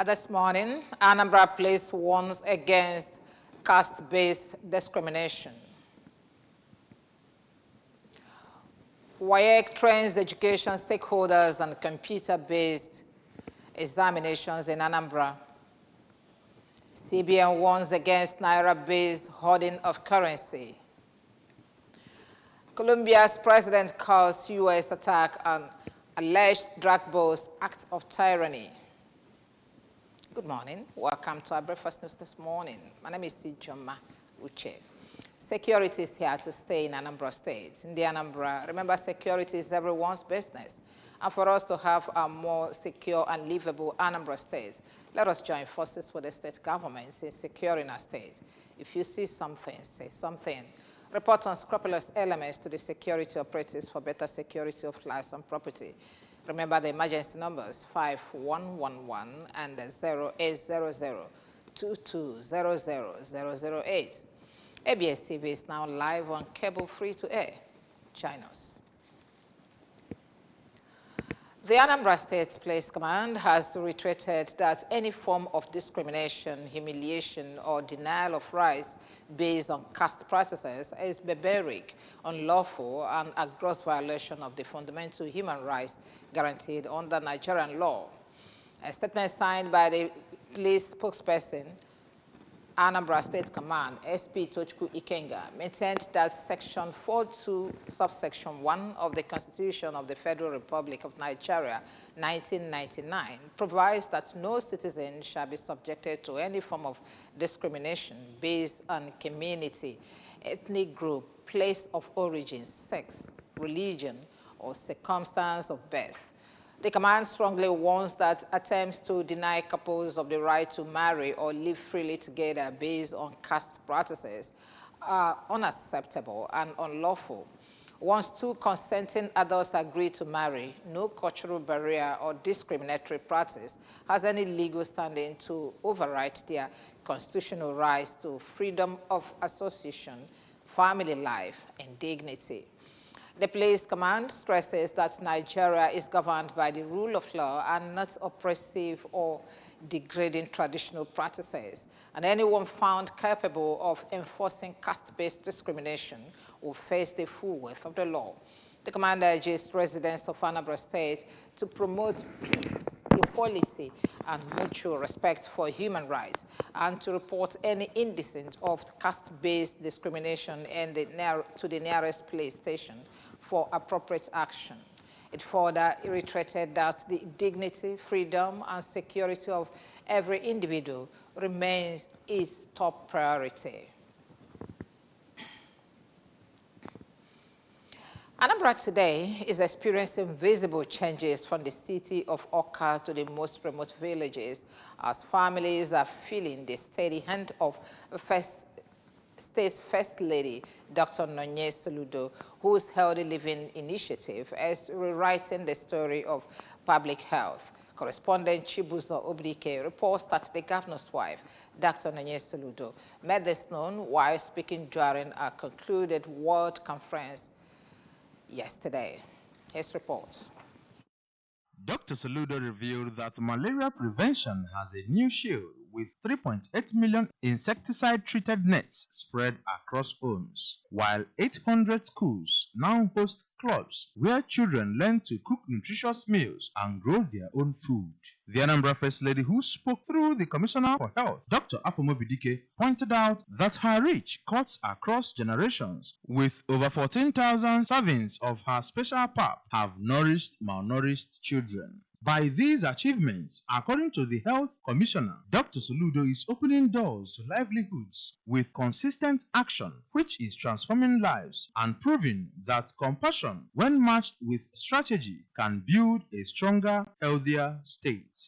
This morning, Anambra Police warns against caste-based discrimination. WAEC trains education stakeholders on computer-based examinations in Anambra. CBN warns against Naira-based hoarding of currency. Colombia's president calls U.S. attack on alleged drug boss act of tyranny. Good morning. Welcome to our breakfast news this morning. My name is Sijoma Uche. Security is here to stay in Anambra State. In the Anambra, remember, security is everyone's business. And for us to have a more secure and livable Anambra State, let us join forces with the state government in securing our state. If you see something, say something. Report unscrupulous elements to the security operatives for better security of lives and property. Remember the emergency numbers 5111 and 0800 2200 008. ABS TV is now live on cable free to air. Join us. The Anambra State Police Command has reiterated that any form of discrimination, humiliation, or denial of rights based on caste practices is barbaric, unlawful, and a gross violation of the fundamental human rights guaranteed under Nigerian law. A statement signed by the police spokesperson, Anambra State Command, SP Tochukwu Ikenga, maintained that Section 42, subsection 1 of the Constitution of the Federal Republic of Nigeria, 1999, provides that no citizen shall be subjected to any form of discrimination based on community, ethnic group, place of origin, sex, religion, or circumstance of birth. The command strongly warns that attempts to deny couples of the right to marry or live freely together based on caste practices are unacceptable and unlawful. Once two consenting adults agree to marry, no cultural barrier or discriminatory practice has any legal standing to override their constitutional rights to freedom of association, family life, and dignity. The police command stresses that Nigeria is governed by the rule of law and not oppressive or degrading traditional practices, and anyone found capable of enforcing caste-based discrimination will face the full weight of the law. The command urges residents of Anambra State to promote peace, equality, and mutual respect for human rights, and to report any indecent of caste-based discrimination to the nearest police station for appropriate action. It further reiterated that the dignity, freedom, and security of every individual remains its top priority. Anambra today is experiencing visible changes from the city of Oka to the most remote villages as families are feeling the steady hand of State's First Lady, Dr. Nonye Soludo, whose Healthy Living Initiative is rewriting the story of public health. Correspondent Chibuzo Obdike reports that the governor's wife, Dr. Nonye Soludo, made this known while speaking during a concluded World Conference yesterday. His report. Dr. Saludo revealed that malaria prevention has a new shield with 3.8 million insecticide-treated nets spread across homes, while 800 schools now host clubs where children learn to cook nutritious meals and grow their own food. The Anambra First Lady, who spoke through the Commissioner for Health, Dr. Apomobidike, pointed out that her reach cuts across generations, with over 14,000 servings of her special pap have nourished malnourished children. By these achievements, according to the Health Commissioner, Dr. Soludo is opening doors to livelihoods with consistent action, which is transforming lives and proving that compassion, when matched with strategy, can build a stronger, healthier state.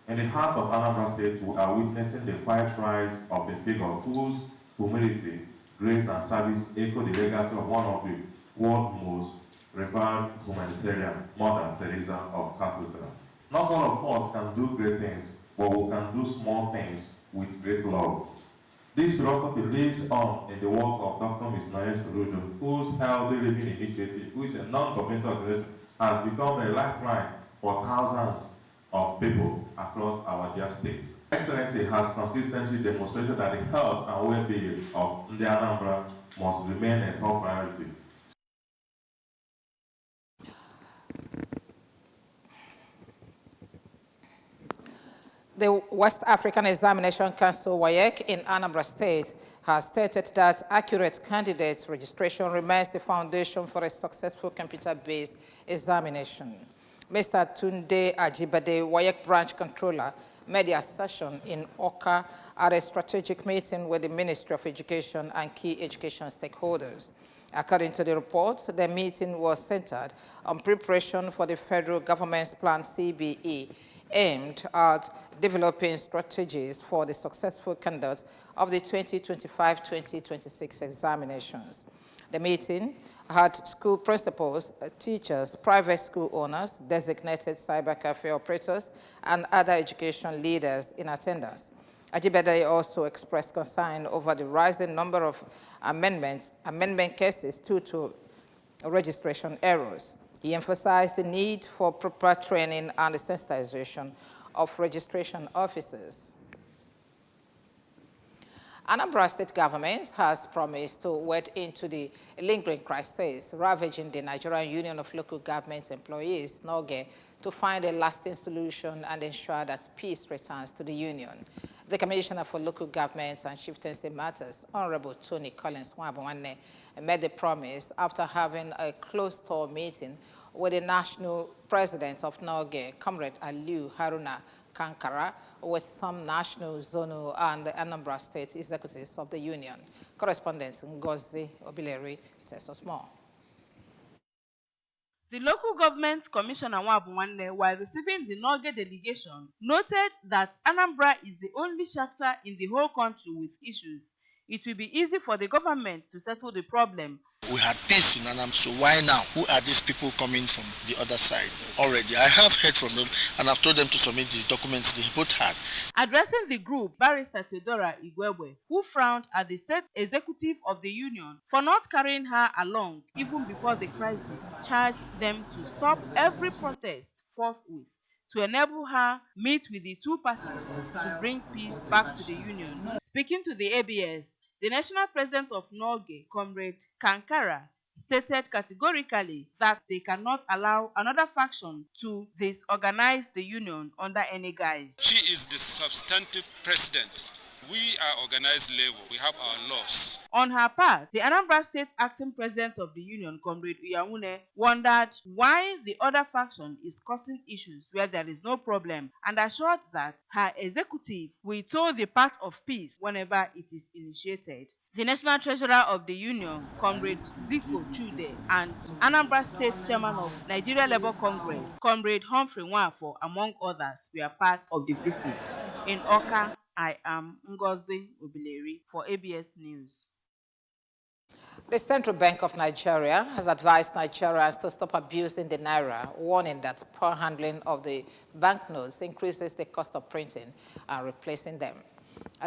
In the heart of Anambra State, we are witnessing the quiet rise of a figure whose humility, grace, and service echo the legacy of one of the world's most revered humanitarian, Mother Teresa of Calcutta. Not all of us can do great things, but we can do small things with great love. This philosophy lives on in the work of Dr. Ms. Nonye Soludo, whose Healthy Living Initiative, who is a non-governmental organization, has become a lifeline for thousands of people across our dear state. Excellency has consistently demonstrated that the health and well-being of the Anambra must remain a top priority. The West African Examination Council, WAEC, in Anambra State has stated that accurate candidate registration remains the foundation for a successful computer-based examination. Mr. Tunde Ajibade, WAEC branch controller, made the assertion in Oka at a strategic meeting with the Ministry of Education and key education stakeholders. According to the report, the meeting was centered on preparation for the federal government's plan CBE, aimed at developing strategies for the successful conduct of the 2025-2026 examinations. The meeting had school principals, teachers, private school owners, designated cyber cafe operators, and other education leaders in attendance. Ajibade also expressed concern over the rising number of amendment cases due to registration errors. He emphasized the need for proper training and the sensitization of registration officers. Anambra State government has promised to wade into the lingering crisis ravaging the Nigerian Union of Local Government Employees, NOGE, to find a lasting solution and ensure that peace returns to the union. The Commissioner for Local Governments and Chieftaincy Matters, Honorable Tony Collins Wabwanne, made the promise after having a closed-door meeting with the national president of NOGE, Comrade Aliu Haruna Kankara, with some national, zonal, and the Anambra State executives of the union. Correspondent Ngozi Obileri tells us more. The local government commissioner Wabwanne, while receiving the NOGE delegation, noted that Anambra is the only chapter in the whole country with issues. It will be easy for the government to settle the problem. We had peace in Anambra, so why now? Who are these people coming from the other side? Already, I have heard from them and I've told them to submit the documents they both had. Addressing the group, Barrister Theodora Igwebwe, who frowned at the state executive of the union for not carrying her along even before the crisis, charged them to stop every protest forthwith to enable her meet with the two parties to bring peace back to the union. Speaking to the ABS, the national president of NOGE, Comrade Kankara, stated categorically that they cannot allow another faction to disorganize the union under any guise. She is the substantive president. We are organized level. We have our laws. On her part, the Anambra State acting president of the union, Comrade Uyawune, wondered why the other faction is causing issues where there is no problem and assured that her executive will toe the path of peace whenever it is initiated. The national treasurer of the union, Comrade Ziko Chude, and Anambra State chairman of Nigeria Labour Congress, Comrade Humphrey Nwafo, among others, were part of the visit. In Oka, I am Ngozi Obileri for ABS News. The Central Bank of Nigeria has advised Nigerians to stop abusing the naira, warning that poor handling of the banknotes increases the cost of printing and replacing them.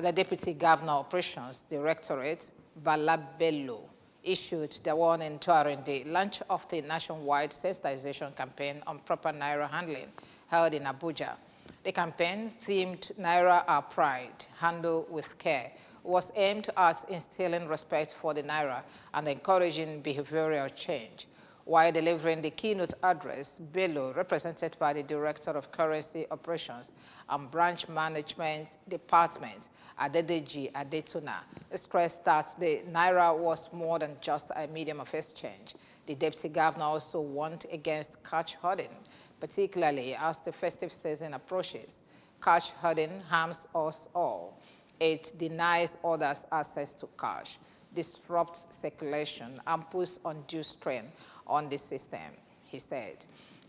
The Deputy Governor Operations Directorate, Balabello, issued the warning during the launch of the nationwide sensitization campaign on proper naira handling held in Abuja. The campaign, themed Naira Our Pride, Handle with Care, was aimed at instilling respect for the naira and encouraging behavioral change. While delivering the keynote address, Bello, represented by the Director of Currency Operations and Branch Management Department, Adedeji Adetuna, stressed that the naira was more than just a medium of exchange. The Deputy Governor also warned against cash hoarding, particularly as the festive season approaches. Cash hoarding harms us all. It denies others access to cash, disrupts circulation, and puts undue strain on the system, he said.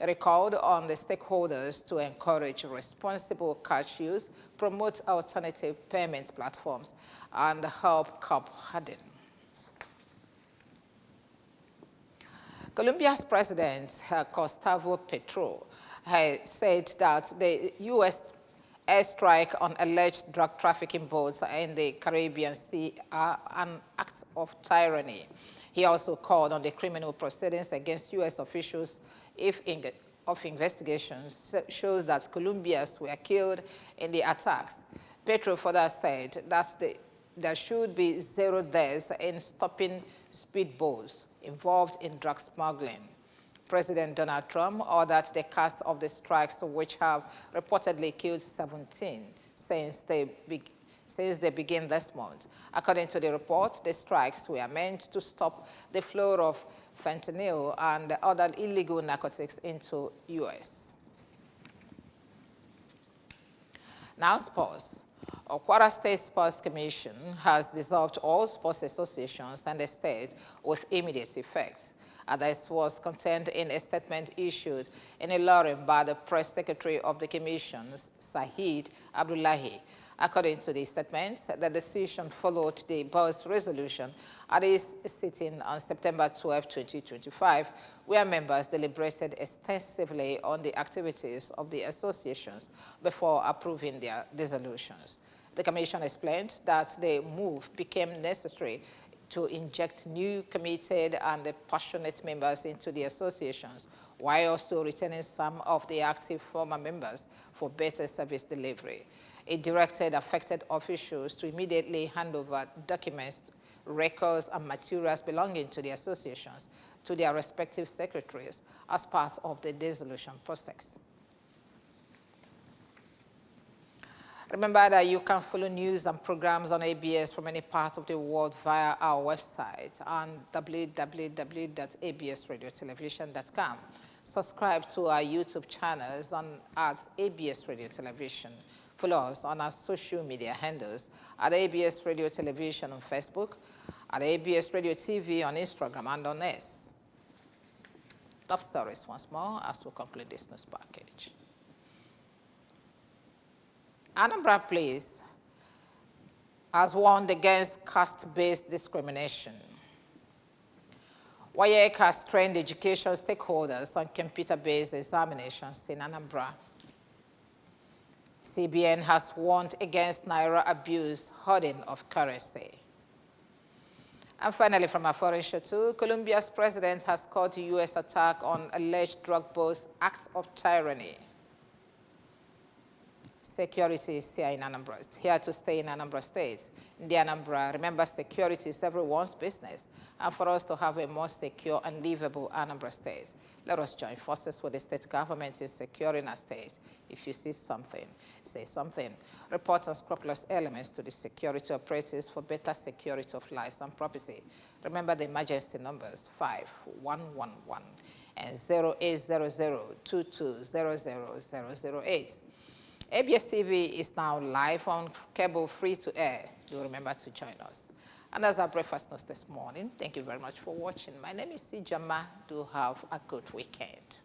He called on the stakeholders to encourage responsible cash use, promote alternative payment platforms, and help curb hoarding. Colombia's President, Gustavo Petro, has said that the U.S. airstrike on alleged drug trafficking boats in the Caribbean Sea are an act of tyranny. He also called on the criminal proceedings against U.S. officials, if of investigations shows that Colombians were killed in the attacks. Petro further said that there should be 0 deaths in stopping speedboats involved in drug smuggling. President Donald Trump ordered the cast of the strikes, which have reportedly killed 17 since they began this month. According to the report, the strikes were meant to stop the flow of fentanyl and other illegal narcotics into U.S. Now sports. Kwara State Sports Commission has dissolved all sports associations and the state with immediate effect. This was contained in a statement issued in a Ilorin by the press secretary of the commission, Sahid Abdullahi. According to the statement, the decision followed the board's resolution at its sitting on September 12, 2025, where members deliberated extensively on the activities of the associations before approving their dissolutions. The commission explained that the move became necessary to inject new committed and passionate members into the associations, while also retaining some of the active former members for better service delivery. It directed affected officials to immediately hand over documents, records, and materials belonging to the associations to their respective secretaries as part of the dissolution process. Remember that you can follow news and programs on ABS from any part of the world via our website on www.absradiotelevision.com. Subscribe to our YouTube channels at ABS Radio Television. Follow us on our social media handles at ABS Radio Television on Facebook, at ABS Radio TV on Instagram and on X. Top stories once more as we conclude this news package. Anambra Police has warned against caste-based discrimination. WAEC has trained education stakeholders on computer-based examinations in Anambra. CBN has warned against Naira abuse, hoarding of currency. And finally, from our foreign show too, Colombia's president has called the U.S. attack on alleged drug boss acts of tyranny. Security is here in Anambra, here to stay in Anambra State. In the Anambra, remember, security is everyone's business, and for us to have a more secure and livable Anambra State, let us join forces with the state government in securing our state. If you see something, say something. Report unscrupulous elements to the security operatives for better security of lives and property. Remember the emergency numbers 5111 and 0800-2200-008. ABS TV is now live on cable free to air. Do remember to join us. And that's our breakfast news this morning. Thank you very much for watching. My name is Sijama. Do have a good weekend.